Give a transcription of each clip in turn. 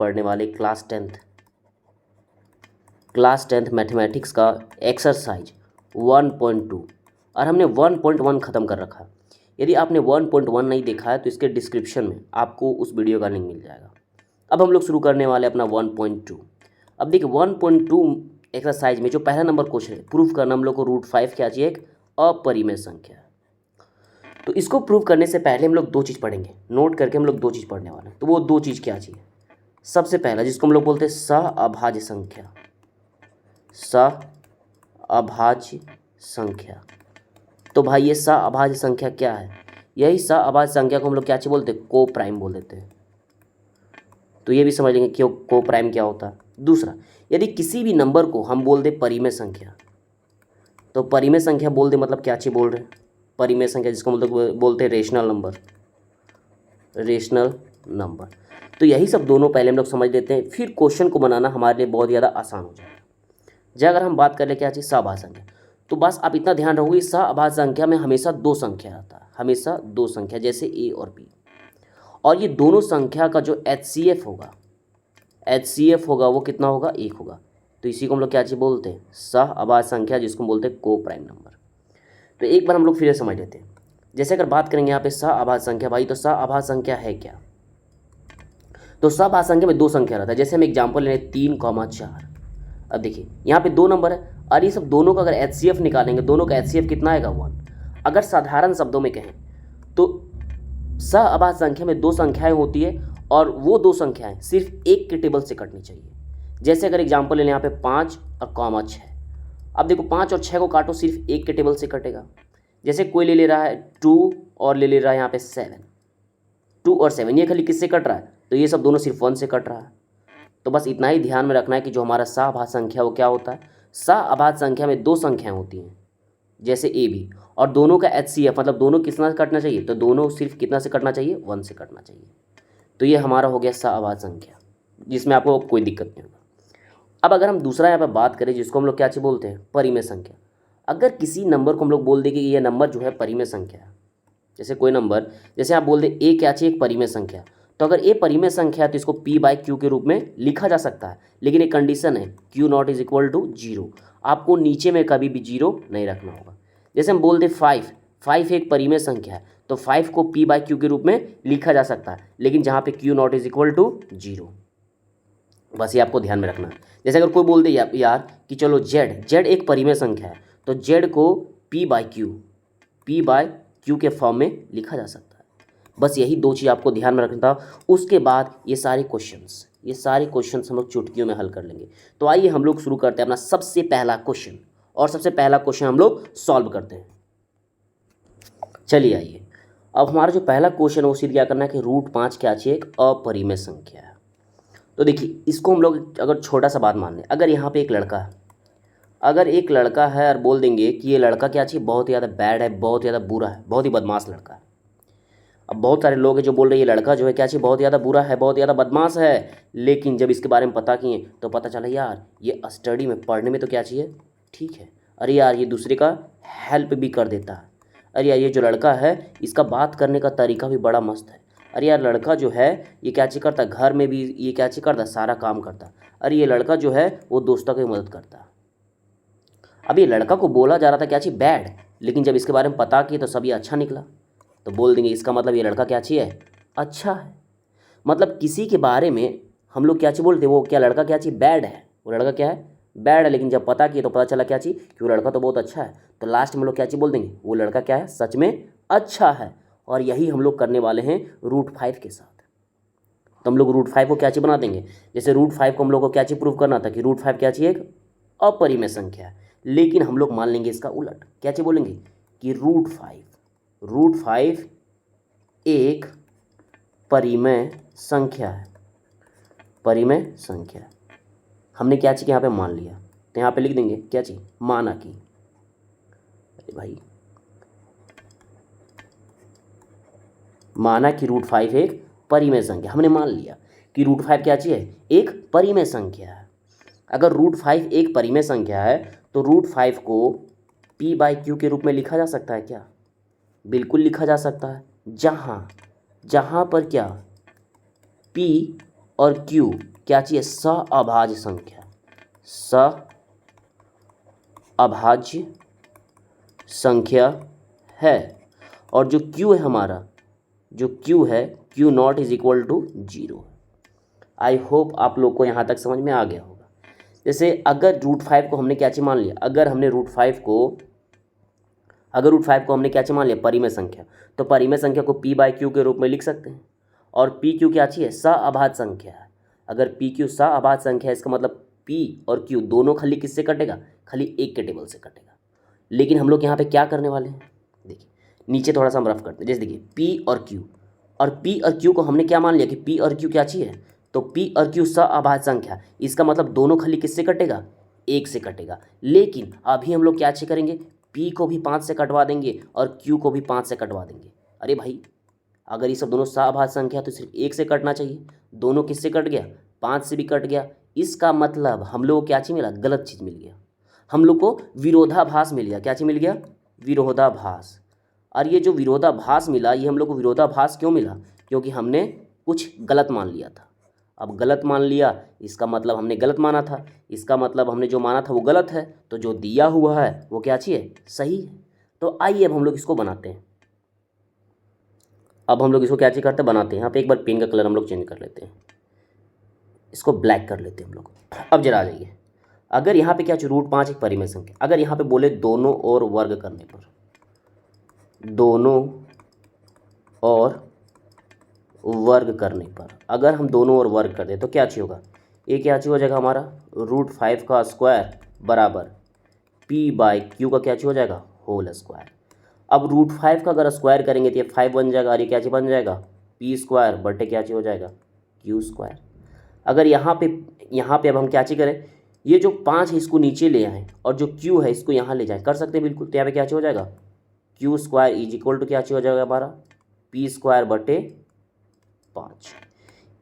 पढ़ने वाले class tenth mathematics का एक्सरसाइज 1.2 और हमने 1.1 ख़त्म कर रखा। यदि आपने 1.1 नहीं देखा है तो इसके डिस्क्रिप्शन में आपको उस वीडियो का लिंक मिल जाएगा। अब हम लोग शुरू करने वाले अपना 1.2। अब देखिए 1.2 एक्सरसाइज में जो पहला नंबर क्वेश्चन है, प्रूफ करना हम लोग को √5 क्या चाहिए, एक अपरिमेय संख्या। तो इसको प्रूव करने से पहले हम लोग दो चीज़ पढ़ेंगे, नोट करके हम लोग दो चीज़ पढ़ने वाले हैं। तो वो दो चीज़ क्या चाहिए? सबसे पहला जिसको हम लोग बोलते हैं सहअभाज्य संख्या, सहअभाज्य संख्या। तो भाई ये सहअभाज्य संख्या क्या है? यही सहअभाज्य संख्या को हम लोग क्या चाहिए बोलते हैं, को प्राइम बोल देते हैं। तो ये भी समझ लेंगे क्यों को प्राइम क्या होता है। दूसरा, यदि किसी भी नंबर को हम बोल दे परिमेय संख्या, तो परिमेय संख्या बोल दे मतलब क्या चाहिए बोल रहे हैं, परिमेय संख्या जिसको मतलब बोलते हैं रेशनल नंबर। तो यही सब दोनों पहले हम लोग समझ लेते हैं, फिर क्वेश्चन को बनाना हमारे लिए बहुत ज़्यादा आसान हो जाएगा। जब अगर हम बात कर ले क्या चाहिए, सहअभाज्य संख्या, तो बस आप इतना ध्यान रखोगे सहअभाज्य संख्या में हमेशा दो संख्या आता है, हमेशा दो संख्या, जैसे ए और बी। और ये दोनों संख्या का जो HCF होगा वो कितना होगा, 1 होगा। तो इसी को हम लोग क्या चाहिए बोलते हैं, सहअभाज्य संख्या, जिसको बोलते हैं को प्राइम नंबर। तो एक बार हम लोग फिर से समझ लेते हैं। जैसे अगर बात करेंगे यहाँ पे सहअभाज्य संख्या, भाई तो सहअभाज्य संख्या है क्या? तो सहअभाज्य संख्या में दो संख्या रहता है। जैसे हम एग्जाम्पल ले 3,4। अब देखिए यहाँ पे दो नंबर है और ये सब दोनों का अगर HCF निकालेंगे, दोनों का HCF कितना आएगा, 1। अगर साधारण शब्दों में कहें तो सहअभाज्य संख्या में दो संख्याएं होती है और वो दो संख्याएं सिर्फ एक के टेबल से कटनी चाहिए। जैसे अगर एग्जाम्पल ले लें यहाँ पे 5 और कॉमा 6। अब देखो 5 और 6 को काटो, सिर्फ एक के टेबल से कटेगा। जैसे कोई ले रहा है 2 और ले रहा है यहाँ पे 7, 2 और 7, ये खाली किससे कट रहा है, तो ये सब दोनों सिर्फ 1 से कट रहा है। तो बस इतना ही ध्यान में रखना है कि जो हमारा सहअभाज्य संख्या वो क्या होता है, सहअभाज्य संख्या में दो संख्याएं होती हैं जैसे ए बी, और दोनों का HCF मतलब दोनों कितना से कटना चाहिए, तो दोनों सिर्फ कितना से कटना चाहिए, 1 से कटना चाहिए। तो ये हमारा हो गया सहअभाज्य संख्या, जिसमें आपको कोई दिक्कत नहीं होगा। अब अगर हम दूसरा यहाँ पर बात करें जिसको हम लोग क्या चाहिए बोलते हैं, परिमेय संख्या। अगर किसी नंबर को हम लोग बोल दें कि ये नंबर जो है परिमेय संख्या है, जैसे कोई नंबर, जैसे आप बोल दें ए क्या चाहिए, एक परिमेय संख्या, तो अगर ए परिमेय संख्या है तो इसको P/Q के रूप में लिखा जा सकता है, लेकिन एक कंडीशन है, Q0 = 0। आपको नीचे में कभी भी 0 नहीं रखना होगा। जैसे हम बोल दें 5 एक परिमेय संख्या है, तो 5 को P/Q के रूप में लिखा जा सकता है, लेकिन जहाँ पे Q0 = 0। बस ये आपको ध्यान में रखना है। जैसे अगर कोई बोल दे यार कि चलो Z एक परिमेय संख्या है, तो Z को P/Q के फॉर्म में लिखा जा सकता है। बस यही दो चीज़ आपको ध्यान में रखना था। उसके बाद ये सारे क्वेश्चंस हम लोग चुटकियों में हल कर लेंगे। तो आइए हम लोग शुरू करते हैं अपना सबसे पहला क्वेश्चन, और सबसे पहला क्वेश्चन हम लोग सॉल्व करते हैं। चलिए आइए, अब हमारा जो पहला क्वेश्चन है वो सीधे क्या करना है कि √5 क्या चाहिए, एक अपरिमेय संख्या है। तो देखिए इसको हम लोग अगर छोटा सा बात मान लें, अगर यहाँ पे एक लड़का है और बोल देंगे कि ये लड़का क्या चाहिए, बहुत ज़्यादा बैड है, बहुत ज़्यादा बुरा है, बहुत ही बदमाश लड़का है। अब बहुत सारे लोग हैं जो बोल रहे हैं ये लड़का जो है क्या चाहिए, बहुत ज़्यादा बुरा है, बहुत ज़्यादा बदमाश है, लेकिन जब इसके बारे में पता किए तो पता चला यार ये स्टडी में पढ़ने में तो क्या चाहिए, ठीक है, अरे यार ये दूसरे का हेल्प भी कर देता है, अरे यार ये जो लड़का है इसका बात करने का तरीका भी बड़ा मस्त है, अरे यार लड़का जो है ये क्या चाहिए करता है, घर में भी ये क्या चाहिए करता है, सारा काम करता है, अरे ये लड़का जो है वो दोस्तों की मदद करता है। अब ये लड़का को बोला जा रहा था क्या चाहिए, बैड, लेकिन जब इसके बारे में पता किए तो सब ये अच्छा निकला, तो बोल देंगे इसका मतलब ये लड़का क्या चाहिए, अच्छा है। मतलब किसी के बारे में हम लोग क्या चाहिए बोलते हैं, वो क्या लड़का क्या चाहिए, बैड है, वो लड़का क्या है, बैड है, लेकिन जब पता किए तो पता चला क्या चाहिए कि वो लड़का तो बहुत अच्छा है, तो लास्ट में हम लोग क्या चाहिए बोल देंगे, वो लड़का क्या है, सच में अच्छा है। और यही हम लोग करने वाले हैं √5 के साथ। तो हम लोग √5 को क्या चाहिए बना देंगे, जैसे √5 को हम लोग को क्या चाहिए प्रूव करना था कि √5 क्या चाहिए, एक अपरिमेय संख्या है, लेकिन हम लोग मान लेंगे इसका उलट, क्या चाहिए बोलेंगे कि √5 एक परिमेय संख्या है, परिमेय संख्या। हमने क्या चाहिए यहाँ पे मान लिया, तो यहाँ पे लिख देंगे क्या चाहिए, माना कि, अरे भाई माना कि √5 एक परिमेय संख्या, हमने मान लिया कि √5 क्या चाहिए, एक परिमेय संख्या है। अगर √5 एक परिमेय संख्या है तो √5 को P/Q के रूप में लिखा जा सकता है क्या, बिल्कुल लिखा जा सकता है, जहाँ पर क्या P और Q क्या चाहिए, सअभाज्य संख्या, सअभाज्य संख्या है। और जो Q है हमारा, जो Q है Q not is equal to 0। I hope आप लोग को यहाँ तक समझ में आ गया होगा। जैसे अगर √5 को हमने क्या चीज़ मान लिया, अगर √5 को हमने क्या चीज़ मान लिया, परिमेय संख्या, तो परिमेय संख्या को P/Q के रूप में लिख सकते हैं। और PQ क्या चाहिए, सअभाज्य संख्या है। अगर PQ सअभाज्य संख्या है, इसका मतलब P और Q दोनों खाली किससे कटेगा, खाली एक के टेबल से कटेगा। लेकिन हम लोग यहाँ पे क्या करने वाले हैं, देखिए नीचे थोड़ा सा हम रफ करते हैं। जैसे देखिए P और Q को हमने क्या मान लिया कि P और Q क्या चाहिए, तो P और Q सअभाज्य संख्या, इसका मतलब दोनों खाली किससे कटेगा, एक से कटेगा। लेकिन अभी हम लोग क्या चेक करेंगे, P को भी 5 से कटवा देंगे और Q को भी 5 से कटवा देंगे। अरे भाई, अगर ये सब दोनों सअभाज्य संख्या तो सिर्फ एक से कटना चाहिए, दोनों किससे कट गया, 5 से भी कट गया। इसका मतलब हम लोग को क्या चीज़ मिला, गलत चीज़ मिल गया, हम लोग को विरोधाभास मिल गया। क्या चीज़ मिल गया, विरोधाभास। और ये जो विरोधाभास मिला, ये हम लोग को विरोधाभास क्यों मिला, क्योंकि हमने कुछ गलत मान लिया था। अब गलत मान लिया, इसका मतलब हमने गलत माना था, इसका मतलब हमने जो माना था वो गलत है, तो जो दिया हुआ है वो क्या चाहिए, सही है। तो आइए अब हम लोग इसको बनाते हैं। अब हम लोग इसको क्या चीज़ करते हैं, बनाते हैं। यहाँ पे एक बार पेन का कलर हम लोग चेंज कर लेते हैं, इसको ब्लैक कर लेते हैं हम लोग। अब जरा आ जाइए, अगर यहाँ पे क्या चाहिए, √5 एक परिमेय संख्या, अगर यहाँ पे बोले दोनों ओर वर्ग करने पर, दोनों और वर्ग करने पर, अगर हम दोनों ओर वर्ग कर दें तो क्या चाहिए होगा, ये क्या चाहिए हो जाएगा हमारा, √5 का स्क्वायर बराबर P/Q का क्या चाहिए हो जाएगा, होल स्क्वायर। अब √5 का अगर स्क्वायर करेंगे तो ये 5 बन जाएगा, और ये क्या चीज़ बन जाएगा, P² बटे क्या चीज़ हो जाएगा, Q²। अगर यहाँ पे अब हम क्या चीज़ करें, ये जो 5 है इसको नीचे ले आएँ और जो Q है इसको यहाँ ले जाएँ, कर सकते हैं बिल्कुल। तो यहाँ पे क्या चीज़ हो जाएगा, Q² इज इक्वल टू क्या चीज़ हो जाएगा हमारा, P² बटे 5।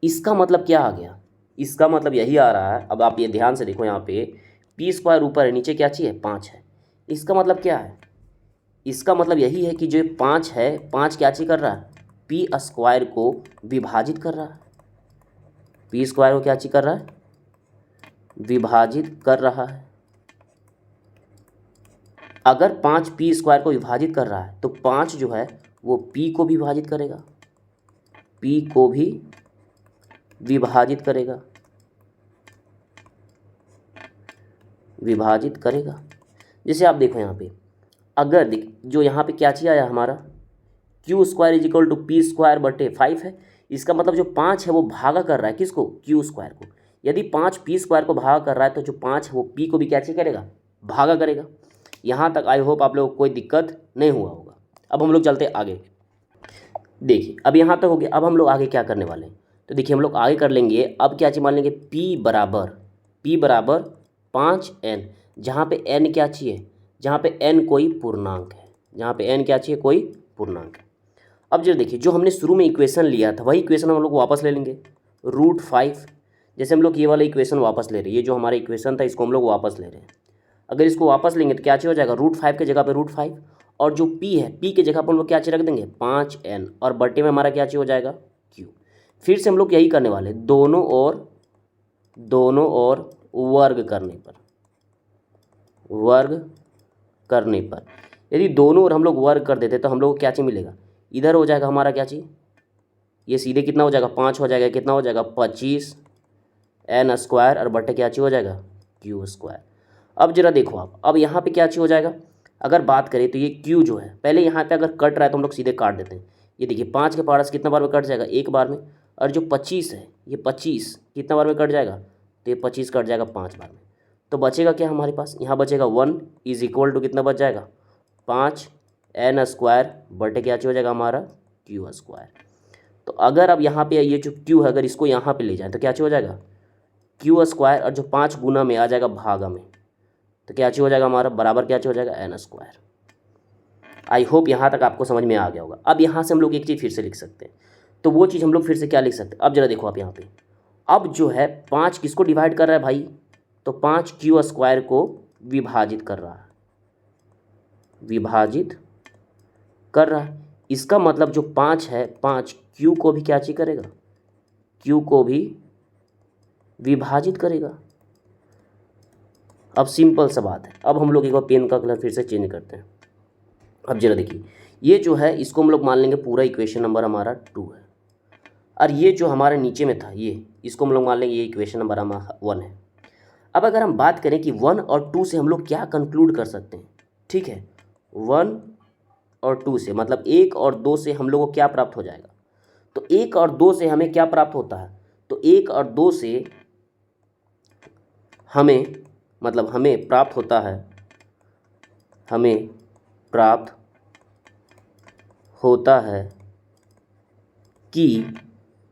इसका मतलब क्या आ गया, इसका मतलब यही आ रहा है। अब आप ये ध्यान से देखो, यहाँ पे P² ऊपर है, नीचे क्या चाहिए, 5 है। इसका मतलब क्या है, इसका मतलब यही है कि जो 5 है, 5 क्या चीज़ कर रहा है, P² को विभाजित कर रहा है। P² को क्या चीज़ कर रहा है, विभाजित कर रहा है। अगर 5 P² को विभाजित कर रहा है तो 5 जो है वो P को भी विभाजित करेगा, P को भी विभाजित करेगा, विभाजित करेगा। जैसे आप देखो यहाँ पे, अगर जो यहाँ पे क्या चीज़ आया हमारा, Q² is equal to P² बटे 5 है। इसका मतलब जो 5 है वो भागा कर रहा है किसको, Q² को। यदि 5 P² को भागा कर रहा है तो जो 5 है वो P को भी क्या चीज़ करेगा, भागा करेगा। यहाँ तक आई होप आप लोगों को कोई दिक्कत नहीं हुआ होगा। अब हम लोग चलते आगे। देखिए अब यहाँ तक हो गया, अब हम लोग आगे क्या करने वाले हैं, तो देखिए हम लोग आगे कर लेंगे। अब क्या चीज़ मान लेंगे, P बराबर 5n, जहाँ पे n क्या चाहिए, जहाँ पे n कोई पूर्णांक है, जहाँ पे n क्या चाहिए, कोई पूर्णांक है। अब जरा देखिए, जो हमने शुरू में इक्वेशन लिया था वही इक्वेशन हम लोग वापस ले लेंगे, √5। जैसे हम लोग ये वाला इक्वेशन वापस ले रहे हैं, ये जो हमारा इक्वेशन था इसको हम लोग वापस ले रहे हैं। अगर इसको वापस लेंगे तो क्या चीज़ हो जाएगा, √5 के जगह पे √5, और जो P है, P के जगह पर हम लोग क्या चीज़ रख देंगे, 5n, और बटे में हमारा क्या चीज़ हो जाएगा, Q। फिर से हम लोग यही करने वाले, दोनों ओर वर्ग करने पर यदि दोनों ओर हम लोग वर्ग कर देते तो हम लोग को क्या चीज़ मिलेगा, इधर हो जाएगा हमारा क्या चीज़, ये सीधे कितना हो जाएगा, 5 हो जाएगा, कितना हो जाएगा 25n² और बटे क्या चीज़ हो जाएगा, Q²। अब जरा देखो आप, अब यहाँ पे क्या चीज़ हो जाएगा, अगर बात करें तो ये Q जो है, पहले यहाँ पे अगर कट रहा है तो हम लोग सीधे काट देते हैं। ये देखिए 5 के पास कितना बार में कट जाएगा, एक बार में, और जो 25 है ये 25 कितना बार में कट जाएगा, तो ये 25 कट जाएगा 5 बार में। तो बचेगा क्या हमारे पास, यहाँ बचेगा 1 इज इक्वल टू कितना बच जाएगा, 5n² बटे क्या चीज़ हो जाएगा हमारा, Q²। तो अगर अब यहाँ पे ये जो Q है अगर इसको यहाँ पे ले जाए तो क्या चीज़ हो जाएगा, Q², और जो 5 गुना में आ जाएगा भागा में, तो क्या चीज़ हो जाएगा हमारा, बराबर क्या चीज़ हो जाएगा, n²। आई होप यहाँ तक आपको समझ में आ गया होगा। अब यहाँ से हम लोग एक चीज़ फिर से लिख सकते हैं, तो वो चीज़ हम लोग फिर से क्या लिख सकते हैं, अब जरा देखो आप यहाँ पे, अब जो है 5 किसको डिवाइड कर रहा है भाई, तो 5 Q² को विभाजित कर रहा है, विभाजित कर रहा है। इसका मतलब जो 5 है, 5 Q को भी क्या चीज़ करेगा, Q को भी विभाजित करेगा। अब सिंपल सा बात है। अब हम लोग एक बार पेन का कलर फिर से चेंज करते हैं। अब जरा देखिए, ये जो है इसको हम लोग मान लेंगे पूरा इक्वेशन नंबर हमारा 2 है, और ये जो हमारे नीचे में था ये, इसको हम लोग मान लेंगे ये इक्वेशन नंबर हमारा 1 है। अब अगर हम बात करें कि 1 और 2 से हम लोग क्या कंक्लूड कर सकते हैं, ठीक है, 1 और 2 से मतलब 1 और 2 से हम लोग को क्या प्राप्त हो जाएगा। तो 1 और 2 से हमें क्या प्राप्त होता है, तो 1 और 2 से हमें मतलब हमें प्राप्त होता है, हमें प्राप्त होता है कि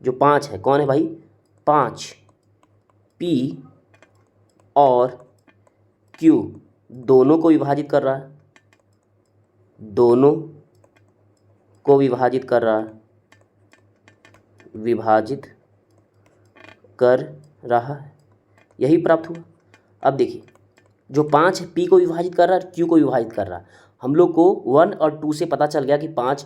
जो 5 है, कौन है भाई, 5 P और Q दोनों को विभाजित कर रहा है, दोनों को विभाजित कर रहा है, विभाजित कर रहा है, यही प्राप्त हुआ। अब देखिए, जो 5 है P को विभाजित कर रहा है, Q को विभाजित कर रहा है। हम लोग को 1 और 2 से पता चल गया कि 5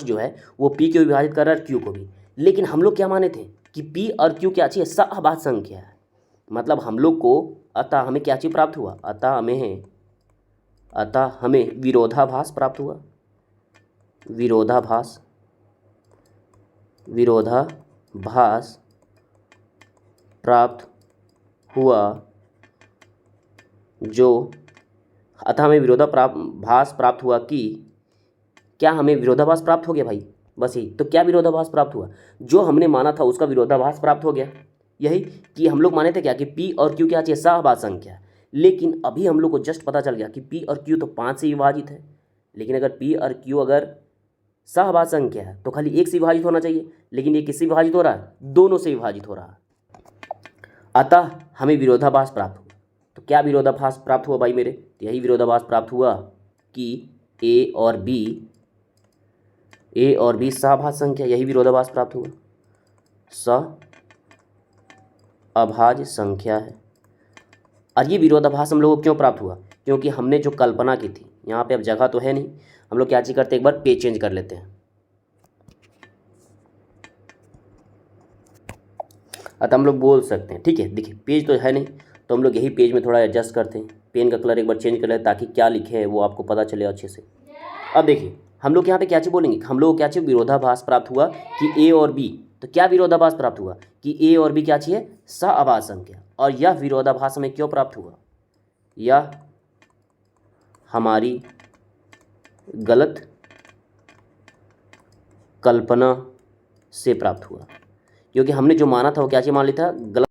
जो है वो P को विभाजित कर रहा है, Q को भी। लेकिन हम लोग क्या माने थे कि P और Q क्या चीज़ है, सहअभाज्य संख्या है। मतलब हम लोग को अतः हमें क्या चीज़ प्राप्त हुआ, अतः हमें विरोधाभास प्राप्त हुआ, विरोधाभास प्राप्त हुआ, जो अतः हमें विरोधाभास प्राप्त हुआ कि क्या हमें विरोधाभास प्राप्त हो गया भाई, बस यही तो। क्या विरोधाभास प्राप्त हुआ, जो हमने माना था उसका विरोधाभास प्राप्त हो गया। यही कि हम लोग माने थे क्या कि P और Q क्या चाहिए, सहअभाज्य संख्या है। लेकिन अभी हम लोग को जस्ट पता चल गया कि P और Q तो 5 से विभाजित है। लेकिन अगर P और Q अगर सहअभाज्य संख्या है तो खाली एक से विभाजित होना चाहिए, लेकिन ये किससे विभाजित हो रहा है, दोनों से विभाजित हो रहा है। अतः हमें विरोधाभास प्राप्त हुआ। तो क्या विरोधाभास प्राप्त हुआ भाई मेरे, तो यही विरोधाभास प्राप्त हुआ कि A और B सहअभाज्य संख्या, यही विरोधाभास प्राप्त हुआ, सहअभाज्य संख्या है। और ये विरोधाभास हम लोग को क्यों प्राप्त हुआ, क्योंकि हमने जो कल्पना की थी, यहाँ पे अब जगह तो है नहीं, हम लोग क्या चीज़ करते हैं, एक बार पेज चेंज कर लेते हैं। अतः हम लोग बोल सकते हैं, ठीक है, देखिए पेज तो है नहीं तो हम लोग यही पेज में थोड़ा एडजस्ट करते हैं, पेन का कलर एक बार चेंज कर लेते हैं ताकि क्या लिखे हैं वो आपको पता चले अच्छे से। अब देखिए हम लोग यहाँ पे क्या चीज़ बोलेंगे, हम लोग को क्या चीज़ विरोधाभास प्राप्त हुआ कि A और B। तो क्या विरोधाभास प्राप्त हुआ कि A और B क्या चाहिए, सहअभाज्य संख्या। और यह विरोधाभास हमें क्यों प्राप्त हुआ, यह हमारी गलत कल्पना से प्राप्त हुआ, क्योंकि हमने जो माना था वो क्या चीज़ मान लिया था, गलत